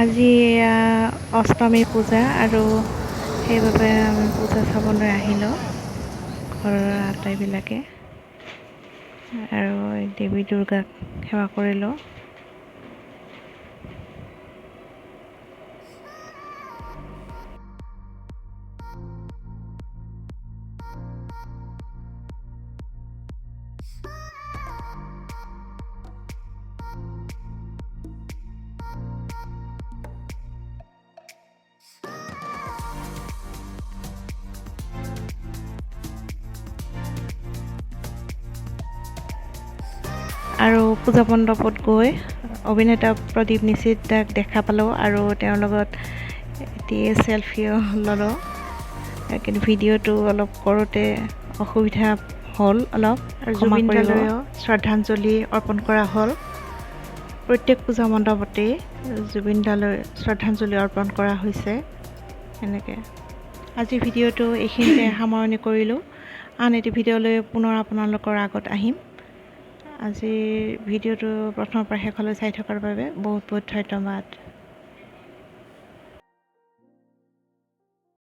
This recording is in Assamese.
আজি অষ্টমী পূজা আৰু সেইবাবে আমি পূজা চাবলৈ আহিলোঁ ঘৰৰ আটাইবিলাকে আৰু দেৱী দুৰ্গাক সেৱা কৰিলোঁ। আৰু পূজা মণ্ডপত গৈ অভিনেতা প্ৰদীপ নিষিদ্ধক দেখা পালোঁ আৰু তেওঁৰ লগত এটি চেলফিও ল'লোঁ। কিন্তু ভিডিঅ'টো অলপ কৰোঁতে অসুবিধা হ'ল অলপ, আৰু জুবিন দালৈও শ্ৰদ্ধাঞ্জলি অৰ্পণ কৰা হ'ল। প্ৰত্যেক পূজা মণ্ডপতেই জুবিন দালৈ শ্ৰদ্ধাঞ্জলি অৰ্পণ কৰা হৈছে। এনেকৈ আজিৰ ভিডিঅ'টো এইখিনিতে সামৰণি কৰিলোঁ। আন এটি ভিডিঅ' লৈ পুনৰ আপোনালোকৰ আগত আহিম। আজিৰ ভিডিঅ'টো প্ৰথমৰ পৰা শেষলৈ চাই থকাৰ বাবে বহুত বহুত ধন্যবাদ।